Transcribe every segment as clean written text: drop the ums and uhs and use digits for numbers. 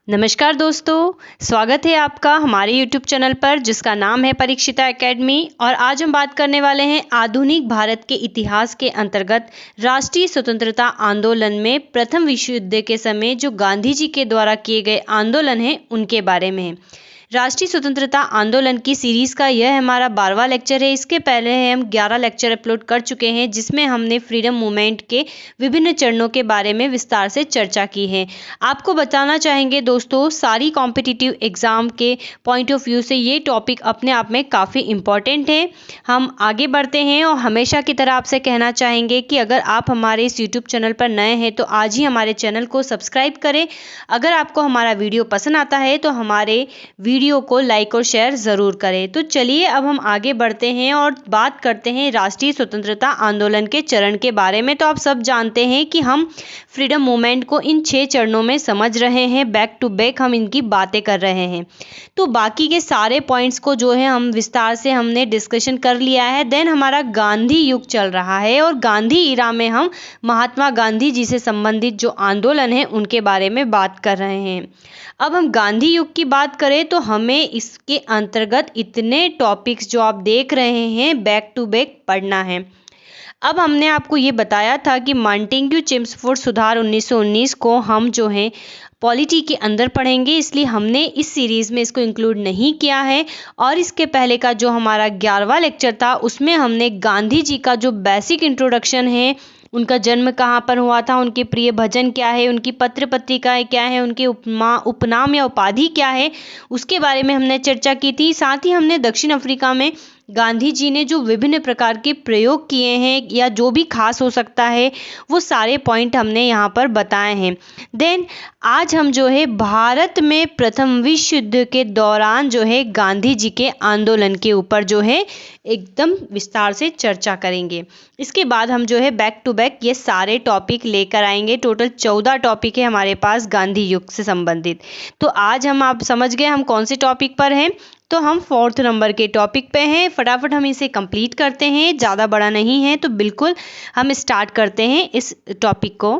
नमस्कार दोस्तों, स्वागत है आपका हमारे YouTube चैनल पर जिसका नाम है परीक्षिता एकेडमी। और आज हम बात करने वाले हैं आधुनिक भारत के इतिहास के अंतर्गत राष्ट्रीय स्वतंत्रता आंदोलन में प्रथम विश्व युद्ध के समय जो गांधी जी के द्वारा किए गए आंदोलन हैं उनके बारे में। राष्ट्रीय स्वतंत्रता आंदोलन की सीरीज़ का यह हमारा 12वां लेक्चर है। इसके पहले हम 11 लेक्चर अपलोड कर चुके हैं जिसमें हमने फ्रीडम मूवमेंट के विभिन्न चरणों के बारे में विस्तार से चर्चा की है। आपको बताना चाहेंगे दोस्तों, सारी कॉम्पिटिटिव एग्ज़ाम के पॉइंट ऑफ व्यू से ये टॉपिक अपने आप में काफ़ी इम्पॉर्टेंट है। हम आगे बढ़ते हैं और हमेशा की तरह आपसे कहना चाहेंगे कि अगर आप हमारे इस यूट्यूब चैनल पर नए हैं तो आज ही हमारे चैनल को सब्सक्राइब करें। अगर आपको हमारा वीडियो पसंद आता है तो हमारे वीडियो को लाइक और शेयर ज़रूर करें। तो चलिए अब हम आगे बढ़ते हैं और बात करते हैं राष्ट्रीय स्वतंत्रता आंदोलन के चरण के बारे में। तो आप सब जानते हैं कि हम फ्रीडम मूवमेंट को इन 6 चरणों में समझ रहे हैं, बैक टू बैक हम इनकी बातें कर रहे हैं। तो बाकी के सारे पॉइंट्स को जो है हम विस्तार से हमने डिस्कशन कर लिया है। देन हमारा गांधी युग चल रहा है और गांधी इरा में हम महात्मा गांधी जी से संबंधित जो आंदोलन है उनके बारे में बात कर रहे हैं। अब हम गांधी युग की बात करें तो हमें इसके अंतर्गत इतने टॉपिक्स जो आप देख रहे हैं बैक टू बैक पढ़ना है। अब हमने आपको ये बताया था कि मॉन्टेग्यू चेम्सफोर्ड सुधार 1919 को हम जो है पॉलिटी के अंदर पढ़ेंगे, इसलिए हमने इस सीरीज़ में इसको इंक्लूड नहीं किया है। और इसके पहले का जो हमारा 11वां लेक्चर था उसमें हमने गांधी जी का जो बेसिक इंट्रोडक्शन है, उनका जन्म कहाँ पर हुआ था, उनके प्रिय भजन क्या है, उनकी पत्र पत्रिकाएँ क्या है, उनके उपनाम या उपाधि क्या है, उसके बारे में हमने चर्चा की थी। साथ ही हमने दक्षिण अफ्रीका में गांधी जी ने जो विभिन्न प्रकार के प्रयोग किए हैं या जो भी खास हो सकता है वो सारे पॉइंट हमने यहाँ पर बताए हैं। देन आज हम जो है भारत में प्रथम विश्व युद्ध के दौरान जो है गांधी जी के आंदोलन के ऊपर जो है एकदम विस्तार से चर्चा करेंगे। इसके बाद हम जो है बैक टू बैक ये सारे टॉपिक लेकर आएंगे। टोटल 14 टॉपिक है हमारे पास गांधी युग से संबंधित। तो आज आप समझ गए हम कौन से टॉपिक पर हैं। तो हम 4th नंबर के टॉपिक पे हैं। फटाफट हम इसे कंप्लीट करते हैं, ज़्यादा बड़ा नहीं है। तो बिल्कुल हम स्टार्ट करते हैं इस टॉपिक को।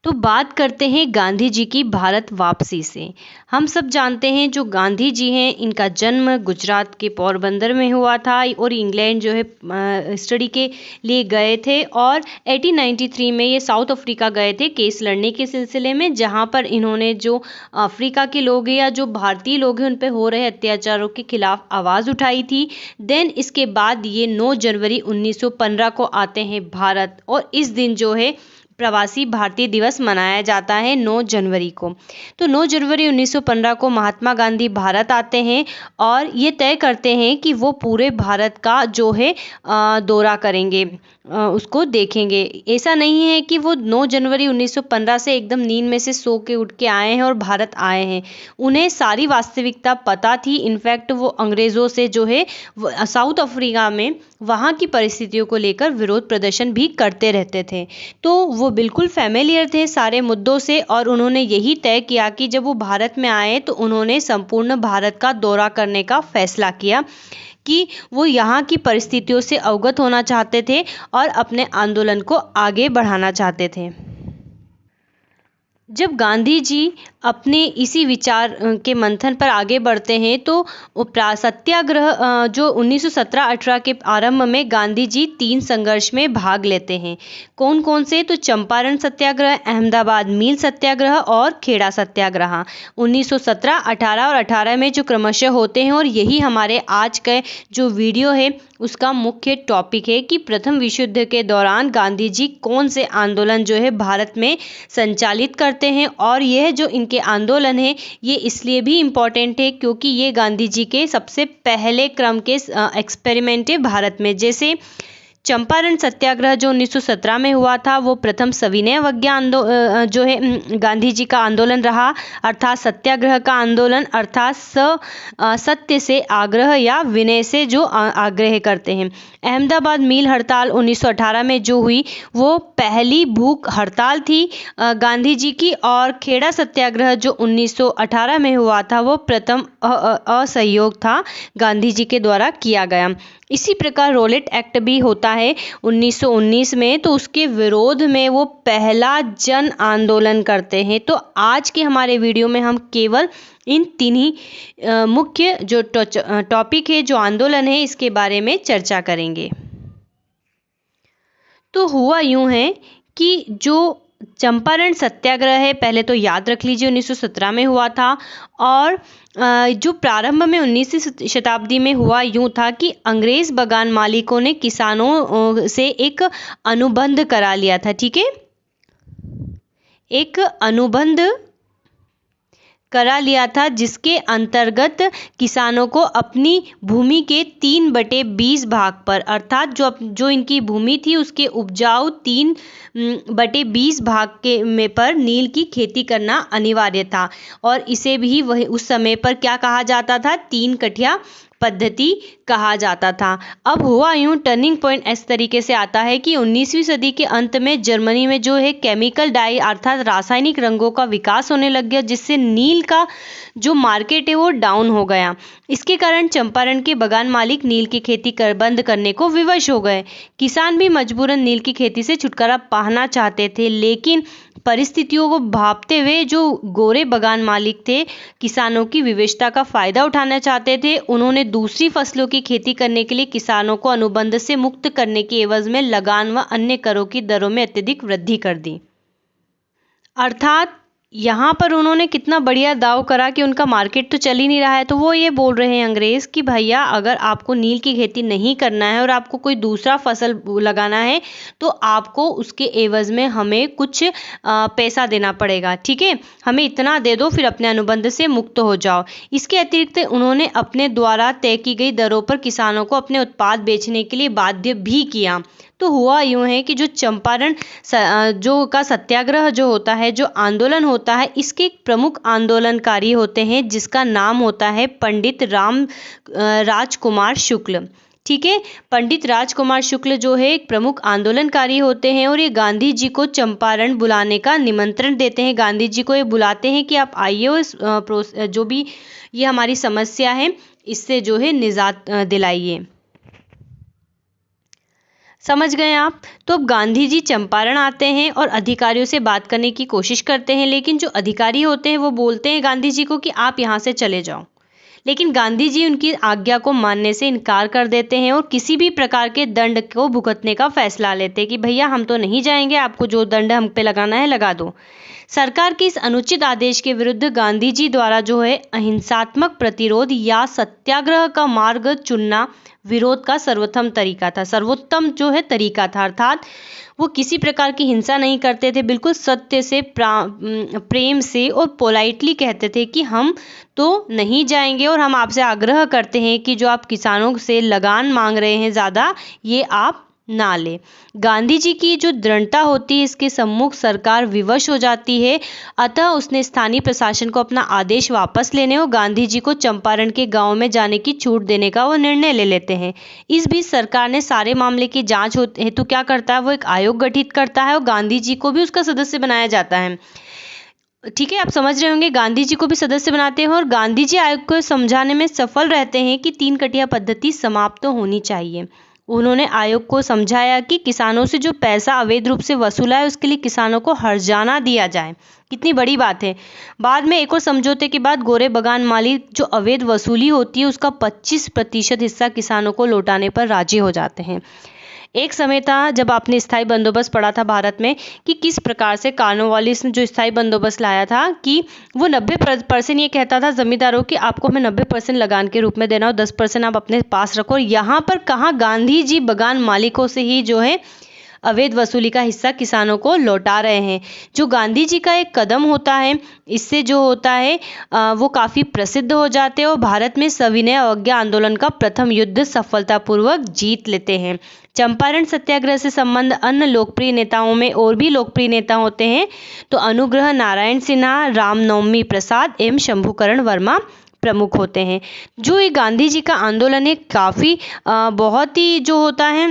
तो बात करते हैं गांधी जी की भारत वापसी से। हम सब जानते हैं जो गांधी जी हैं इनका जन्म गुजरात के पोरबंदर में हुआ था और इंग्लैंड जो है स्टडी के लिए गए थे। और 1893 में ये साउथ अफ्रीका गए थे केस लड़ने के सिलसिले में, जहां पर इन्होंने जो अफ्रीका के लोग हैं या जो भारतीय लोग हैं उन पर हो रहे अत्याचारों के खिलाफ आवाज़ उठाई थी। देन इसके बाद ये 9 जनवरी 1915 को आते हैं भारत और इस दिन जो है प्रवासी भारतीय दिवस मनाया जाता है 9 जनवरी को। तो 9 जनवरी 1915 को महात्मा गांधी भारत आते हैं और ये तय करते हैं कि वो पूरे भारत का जो है दौरा करेंगे, उसको देखेंगे। ऐसा नहीं है कि वो 9 जनवरी 1915 से एकदम नींद में से सो के उठ के आए हैं और भारत आए हैं। उन्हें सारी वास्तविकता पता थी। इनफैक्ट वो अंग्रेज़ों से जो है साउथ अफ्रीका में वहाँ की परिस्थितियों को लेकर विरोध प्रदर्शन भी करते रहते थे। तो वो बिल्कुल फैमिलियर थे सारे मुद्दों से और उन्होंने यही तय किया कि जब वो भारत में आए तो उन्होंने संपूर्ण भारत का दौरा करने का फैसला किया कि वो यहाँ की परिस्थितियों से अवगत होना चाहते थे और अपने आंदोलन को आगे बढ़ाना चाहते थे। जब गांधी जी अपने इसी विचार के मंथन पर आगे बढ़ते हैं तो सत्याग्रह जो 1917-18 के आरंभ में गांधी जी 3 संघर्ष में भाग लेते हैं। कौन कौन से? तो चंपारण सत्याग्रह, अहमदाबाद मील सत्याग्रह और खेड़ा सत्याग्रह 1917, 18 और 18 में जो क्रमशः होते हैं। और यही हमारे आज का जो वीडियो है उसका मुख्य टॉपिक है कि प्रथम विश्व युद्ध के दौरान गांधी जी कौन से आंदोलन जो है भारत में संचालित करते हैं। और यह जो इनके आंदोलन है ये इसलिए भी इम्पॉर्टेंट है क्योंकि ये गांधी जी के सबसे पहले क्रम के एक्सपेरिमेंट है भारत में। जैसे चंपारण सत्याग्रह जो 1917 में हुआ था वो प्रथम सविनय अवज्ञा जो है गांधी जी का आंदोलन रहा, अर्थात सत्याग्रह का आंदोलन, अर्थात सत्य से आग्रह या विनय से जो आग्रह करते हैं। अहमदाबाद मील हड़ताल 1918 में जो हुई वो पहली भूख हड़ताल थी गांधी जी की। और खेड़ा सत्याग्रह जो 1918 में हुआ था वो प्रथम असहयोग था गांधी जी के द्वारा किया गया। इसी प्रकार रोलेट एक्ट भी होता है 1919 में, तो उसके विरोध में वो पहला जन आंदोलन करते हैं। तो आज के हमारे वीडियो में हम केवल इन तीन ही मुख्य जो टॉपिक है, जो आंदोलन है, इसके बारे में चर्चा करेंगे। तो हुआ यूं है कि जो चंपारण सत्याग्रह है, पहले तो याद रख लीजिए 1917 में हुआ था। और जो प्रारंभ में 19वीं शताब्दी में हुआ यूं था कि अंग्रेज बगान मालिकों ने किसानों से एक अनुबंध करा लिया था। ठीक है, एक अनुबंध करा लिया था जिसके अंतर्गत किसानों को अपनी भूमि के 3/20 भाग पर, अर्थात जो इनकी भूमि थी उसके उपजाऊ 3/20 भाग के पर नील की खेती करना अनिवार्य था। और इसे भी वही उस समय पर क्या कहा जाता था, 3 कठिया पद्धति कहा जाता था। अब हुआ यूं, टर्निंग पॉइंट इस तरीके से आता है कि 19वीं सदी के अंत में जर्मनी में जो है केमिकल डाई अर्थात रासायनिक रंगों का विकास होने लग गया, जिससे नील का जो मार्केट है वो डाउन हो गया। इसके कारण चंपारण के बगान मालिक नील की खेती बंद करने को विवश हो गए। किसान भी मजबूरन नील की खेती से छुटकारा पाना चाहते थे, लेकिन परिस्थितियों को भांपते हुए जो गोरे बगान मालिक थे किसानों की विवशता का फायदा उठाना चाहते थे। उन्होंने दूसरी फसलों की खेती करने के लिए किसानों को अनुबंध से मुक्त करने की एवज में लगान व अन्य करों की दरों में अत्यधिक वृद्धि कर दी। अर्थात यहाँ पर उन्होंने कितना बढ़िया दाव करा कि उनका मार्केट तो चल ही नहीं रहा है, तो वो ये बोल रहे हैं अंग्रेज कि भैया अगर आपको नील की खेती नहीं करना है और आपको कोई दूसरा फसल लगाना है तो आपको उसके एवज में हमें कुछ पैसा देना पड़ेगा। ठीक है, हमें इतना दे दो, फिर अपने अनुबंध से मुक्त हो जाओ। इसके अतिरिक्त उन्होंने अपने द्वारा तय की गई दरों पर किसानों को अपने उत्पाद बेचने के लिए बाध्य भी किया। तो हुआ यूं है कि जो चंपारण जो का सत्याग्रह जो होता है, जो आंदोलन होता है, इसके एक प्रमुख आंदोलनकारी होते हैं जिसका नाम होता है पंडित राजकुमार शुक्ल। ठीक है, पंडित राजकुमार शुक्ल जो है एक प्रमुख आंदोलनकारी होते हैं और ये गांधी जी को चंपारण बुलाने का निमंत्रण देते हैं। गांधी जी को ये बुलाते हैं कि आप आइए और जो भी ये हमारी समस्या है इससे जो है निजात दिलाइए। समझ गए आप? तो अब गांधी जी चंपारण आते हैं और अधिकारियों से बात करने की कोशिश करते हैं, लेकिन जो अधिकारी होते हैं वो बोलते हैं गांधी जी को कि आप यहाँ से चले जाओ। लेकिन गांधी जी उनकी आज्ञा को मानने से इनकार कर देते हैं और किसी भी प्रकार के दंड को भुगतने का फैसला लेते हैं कि भैया हम तो नहीं जाएंगे, आपको जो दंड हम पे लगाना है लगा दो। सरकार के इस अनुचित आदेश के विरुद्ध गांधी जी द्वारा जो है अहिंसात्मक प्रतिरोध या सत्याग्रह का मार्ग चुनना विरोध का सर्वोत्तम तरीका था। सर्वोत्तम जो है तरीका था, अर्थात वो किसी प्रकार की हिंसा नहीं करते थे, बिल्कुल सत्य से प्रेम से और पोलाइटली कहते थे कि हम तो नहीं जाएंगे और हम आपसे आग्रह करते हैं कि जो आप किसानों से लगान मांग रहे हैं ज़्यादा, ये आप ना ले। गांधी जी की जो दृढ़ता होती है इसके सम्मुख सरकार विवश हो जाती है, अतः उसने स्थानीय प्रशासन को अपना आदेश वापस लेने और गांधी जी को चंपारण के गांव में जाने की छूट देने का वो निर्णय ले लेते हैं। इस बीच सरकार ने सारे मामले की जांच हेतु क्या करता है, वो एक आयोग गठित करता है और गांधी जी को भी उसका सदस्य बनाया जाता है। ठीक है, आप समझ रहे होंगे, गांधी जी को भी सदस्य बनाते हैं और गांधी जी आयोग को समझाने में सफल रहते हैं कि 3 कटिया पद्धति समाप्त होनी चाहिए। उन्होंने आयोग को समझाया कि किसानों से जो पैसा अवैध रूप से वसूला है उसके लिए किसानों को हर्जाना दिया जाए। कितनी बड़ी बात है। बाद में एक और समझौते के बाद गोरे बगान मालिक जो अवैध वसूली होती है उसका 25% हिस्सा किसानों को लौटाने पर राजी हो जाते हैं। एक समय था जब आपने स्थायी बंदोबस्त पढ़ा था भारत में कि किस प्रकार से कॉर्नवालिस ने जो स्थायी बंदोबस्त लाया था कि वो 90% ये कहता था जमींदारों कि आपको हमें 90% लगान के रूप में देना और 10% आप अपने पास रखो। यहाँ पर कहाँ गांधी जी बगान मालिकों से ही जो है अवैध वसूली का हिस्सा किसानों को लौटा रहे हैं। जो गांधी जी का एक कदम होता है, इससे जो होता है वो काफ़ी प्रसिद्ध हो जाते हैं और भारत में सविनय अवज्ञा आंदोलन का प्रथम युद्ध सफलतापूर्वक जीत लेते हैं। चंपारण सत्याग्रह से संबंध अन्य लोकप्रिय नेताओं में और भी लोकप्रिय नेता होते हैं तो अनुग्रह नारायण सिन्हा, रामनवमी प्रसाद एवं शंभुकरण वर्मा प्रमुख होते हैं। जो ये गांधी जी का आंदोलन है काफ़ी बहुत ही जो होता है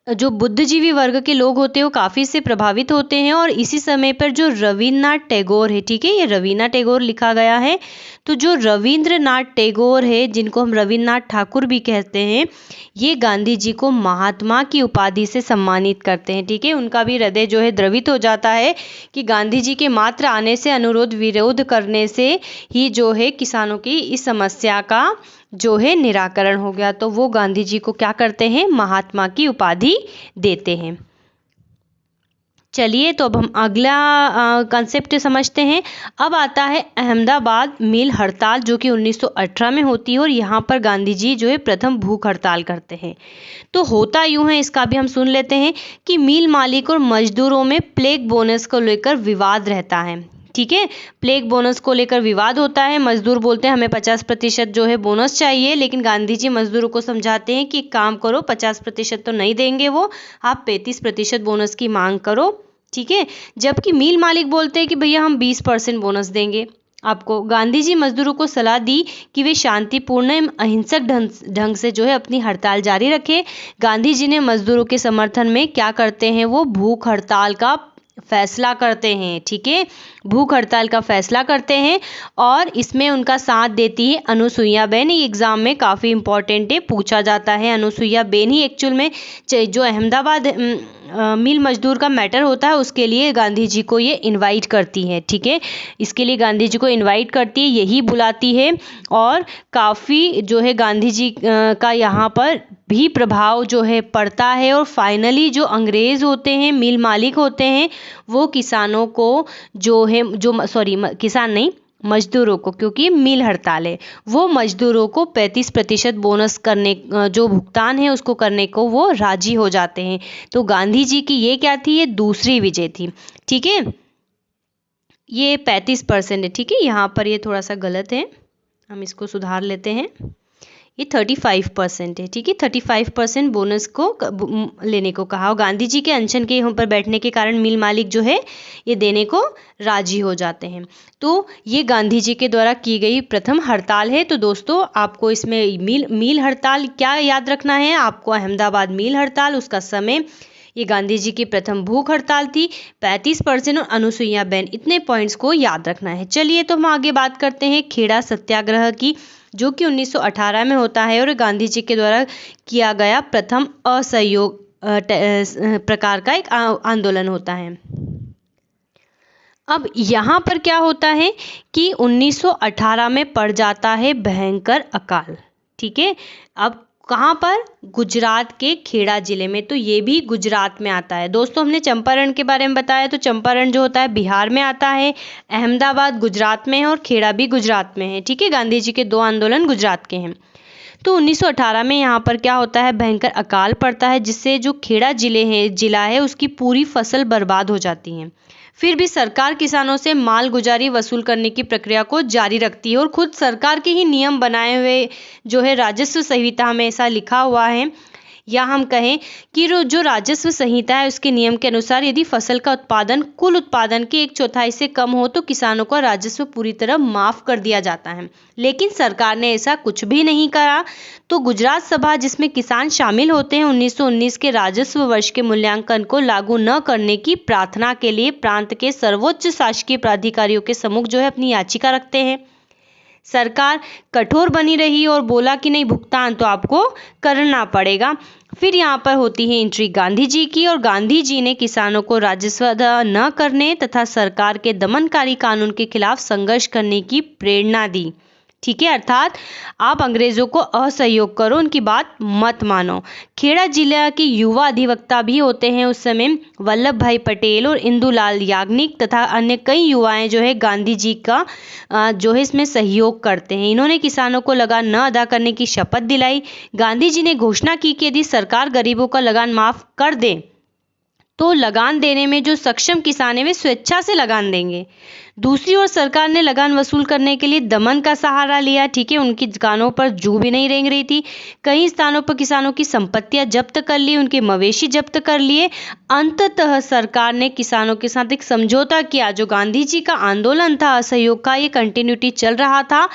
जो बुद्धिजीवी वर्ग के लोग होते हैं वो काफ़ी इससे प्रभावित होते हैं। और इसी समय पर जो रविन्द्रनाथ टैगोर है, ठीक है, ये रवीन्द्रनाथ टैगोर लिखा गया है। तो जो रविन्द्रनाथ टैगोर है, जिनको हम रविन्द्रनाथ ठाकुर भी कहते हैं, ये गांधी जी को महात्मा की उपाधि से सम्मानित करते हैं। ठीक है, उनका भी हृदय जो है द्रवित हो जाता है कि गांधी जी के मात्र आने से, अनुरोध विरोध करने से ही जो है किसानों की इस समस्या का जो है निराकरण हो गया। तो वो गांधी जी को क्या करते हैं, महात्मा की उपाधि देते हैं। चलिए, तो अब हम अगला कंसेप्ट समझते हैं। अब आता है अहमदाबाद मिल हड़ताल, जो कि 1918 में होती है और यहाँ पर गांधी जी जो है प्रथम भूख हड़ताल करते हैं। तो होता यूँ है, इसका भी हम सुन लेते हैं कि मिल मालिक और मजदूरों में प्लेग बोनस को लेकर विवाद रहता है। ठीक है, प्लेग बोनस को लेकर विवाद होता है। मजदूर बोलते हैं हमें 50% जो है बोनस चाहिए, लेकिन गांधी जी मजदूरों को समझाते हैं कि काम करो, 50% तो नहीं देंगे वो, आप 35% बोनस की मांग करो। ठीक है, जबकि मिल मालिक बोलते हैं कि भैया हम 20% बोनस देंगे आपको। गांधी जी मजदूरों को सलाह दी कि वे शांतिपूर्ण एवं अहिंसक ढंग से जो है अपनी हड़ताल जारी रखें। गांधी जी ने मजदूरों के समर्थन में क्या करते हैं, वो भूख हड़ताल का फैसला करते हैं। ठीक है, भूख हड़ताल का फैसला करते हैं और इसमें उनका साथ देती है अनुसुईया बेन। ये एग्जाम में काफ़ी इंपॉर्टेंट है, पूछा जाता है। अनुसुईया बेन ही एक्चुअल में जो अहमदाबाद मिल मजदूर का मैटर होता है उसके लिए गांधी जी को ये इनवाइट करती है। ठीक है, इसके लिए गांधी जी को इनवाइट करती है, यही बुलाती है। और काफ़ी जो है गांधी जी का यहाँ पर भी प्रभाव जो है पड़ता है। और फाइनली जो अंग्रेज़ होते हैं, मिल मालिक होते हैं, वो किसानों को जो है किसान नहीं, मजदूरों को, क्योंकि मिल हड़ताल है, वो मजदूरों को 35% बोनस करने जो भुगतान है उसको करने को वो राजी हो जाते हैं। तो गांधी जी की ये क्या थी, ये दूसरी विजय थी। ठीक है, ये 35% है। ठीक है, यहाँ पर ये थोड़ा सा गलत है, हम इसको सुधार लेते हैं। ये 35% है। ठीक है, 35% बोनस को लेने को कहा। और गांधी जी के अनशन के यहाँ पर बैठने के कारण मिल मालिक जो है ये देने को राजी हो जाते हैं। तो ये गांधी जी के द्वारा की गई प्रथम हड़ताल है। तो दोस्तों, आपको इसमें मिल हड़ताल क्या याद रखना है, आपको अहमदाबाद मिल हड़ताल, उसका समय, ये गांधी जी की प्रथम भूख हड़ताल थी, 35% और अनुसुईया बेन, इतने पॉइंट्स को याद रखना है। चलिए, तो हम आगे बात करते हैं खेड़ा सत्याग्रह की, जो कि 1918 में होता है और गांधी जी के द्वारा किया गया प्रथम असहयोग प्रकार का एक आंदोलन होता है। अब यहाँ पर क्या होता है कि 1918 में पड़ जाता है भयंकर अकाल। ठीक है, अब कहाँ पर, गुजरात के खेड़ा जिले में। तो ये भी गुजरात में आता है। दोस्तों, हमने चंपारण के बारे में बताया, तो चंपारण जो होता है बिहार में आता है, अहमदाबाद गुजरात में है और खेड़ा भी गुजरात में है। ठीक है, गांधी जी के 2 आंदोलन गुजरात के हैं। तो 1918 में यहाँ पर क्या होता है, भयंकर अकाल पड़ता है, जिससे जो खेड़ा जिला है उसकी पूरी फसल बर्बाद हो जाती है। फिर भी सरकार किसानों से मालगुजारी वसूल करने की प्रक्रिया को जारी रखती है और खुद सरकार के ही नियम बनाए हुए जो है राजस्व संहिता में ऐसा लिखा हुआ है, या हम कहें कि जो राजस्व संहिता है उसके नियम के अनुसार यदि फसल का उत्पादन कुल उत्पादन के 1/4 से कम हो तो किसानों का राजस्व पूरी तरह माफ कर दिया जाता है। लेकिन सरकार ने ऐसा कुछ भी नहीं करा। तो गुजरात सभा, जिसमें किसान शामिल होते हैं, 1919 के राजस्व वर्ष के मूल्यांकन को लागू न करने की प्रार्थना के लिए प्रांत के सर्वोच्च शासकीय प्राधिकारियों के सम्मुख जो है अपनी याचिका रखते हैं। सरकार कठोर बनी रही और बोला कि नहीं, भुगतान तो आपको करना पड़ेगा। फिर यहाँ पर होती है एंट्री गांधी जी की, और गांधी जी ने किसानों को राजस्व अदा न करने तथा सरकार के दमनकारी कानून के खिलाफ संघर्ष करने की प्रेरणा दी। ठीक है, अर्थात आप अंग्रेजों को असहयोग करो, उनकी बात मत मानो। खेड़ा जिला के युवा अधिवक्ता भी होते हैं उस समय, वल्लभ भाई पटेल और इंदुलाल याग्निक तथा अन्य कई युवाएं जो है गांधी जी का जो है इसमें सहयोग करते हैं। इन्होंने किसानों को लगान न अदा करने की शपथ दिलाई। गांधी जी ने घोषणा की कि यदि सरकार गरीबों का लगान माफ कर दे तो लगान देने में जो सक्षम किसान है वे स्वेच्छा से लगान देंगे। दूसरी ओर सरकार ने लगान वसूल करने के लिए दमन का सहारा लिया। ठीक है, उनकी कानों पर जू भी नहीं रेंग रही थी। कई स्थानों पर किसानों की संपत्तियां जब्त कर ली, उनके मवेशी जब्त कर लिए। अंततः सरकार ने किसानों के साथ एक समझौता किया। जो गांधी जी का आंदोलन था असहयोग का, ये कंटिन्यूटी चल रहा था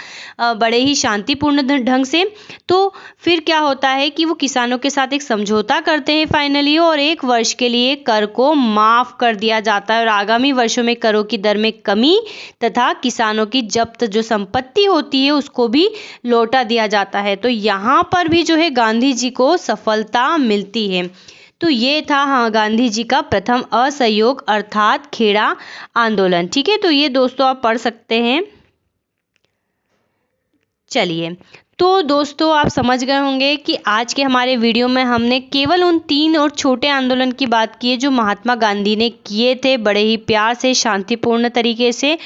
बड़े ही शांतिपूर्ण ढंग से। तो फिर क्या होता है कि वो किसानों के साथ एक समझौता करते हैं फाइनली, और 1 वर्ष के लिए कर को माफ कर दिया जाता है और आगामी वर्षों में करों की दर में कमी तथा किसानों की जब्त जो संपत्ति होती है उसको भी लौटा दिया जाता है। तो यहाँ पर भी जो है गांधी जी को सफलता मिलती है। तो ये था हाँ गांधी जी का प्रथम असहयोग अर्थात खेड़ा आंदोलन। ठीक है, तो ये दोस्तों आप पढ़ सकते हैं। चलिए, तो दोस्तों आप समझ गए होंगे कि आज के हमारे वीडियो में हमने केवल उन 3 और छोटे आंदोलन की बात की है जो महात्मा गांधी ने किए थे बड़े ही प्यार से, शांतिपूर्ण तरीके से,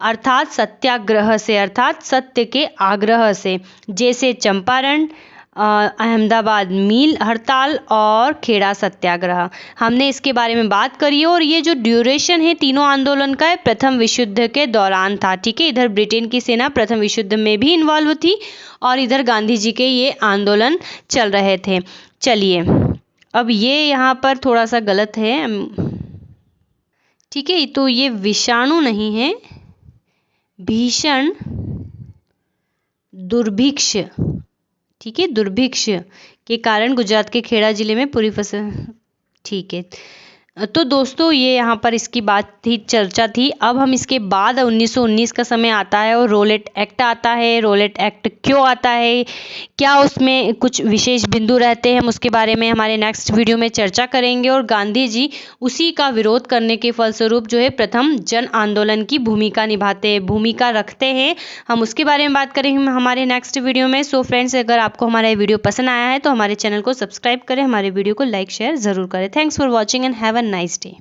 अर्थात सत्याग्रह से, अर्थात सत्य के आग्रह से, जैसे चंपारण, अहमदाबाद मील हड़ताल और खेड़ा सत्याग्रह। हमने इसके बारे में बात करी है और ये जो ड्यूरेशन है तीनों आंदोलन का है प्रथम विश्व युद्ध के दौरान था। ठीक है, इधर ब्रिटेन की सेना प्रथम विश्व युद्ध में भी इन्वॉल्व थी और इधर गांधी जी के ये आंदोलन चल रहे थे। चलिए, अब ये यहाँ पर थोड़ा सा गलत है। ठीक है, तो ये विषाणु नहीं है, भीषण दुर्भिक्ष। ठीक है, दुर्भिक्ष के कारण गुजरात के खेड़ा जिले में पूरी फसल। ठीक है, तो दोस्तों ये यहाँ पर इसकी बात थी, चर्चा थी। अब हम इसके बाद 1919 का समय आता है और रोलेट एक्ट आता है। रोलेट एक्ट क्यों आता है, क्या उसमें कुछ विशेष बिंदु रहते हैं, हम उसके बारे में हमारे नेक्स्ट वीडियो में चर्चा करेंगे। और गांधी जी उसी का विरोध करने के फलस्वरूप जो है प्रथम जन आंदोलन की भूमिका रखते हैं, हम उसके बारे में बात करेंगे हमारे नेक्स्ट वीडियो में। सो फ्रेंड्स, अगर आपको हमारा ये वीडियो पसंद आया है तो हमारे चैनल को सब्सक्राइब करें, हमारे वीडियो को लाइक शेयर ज़रूर करें। Thanks for watching and have a nice day.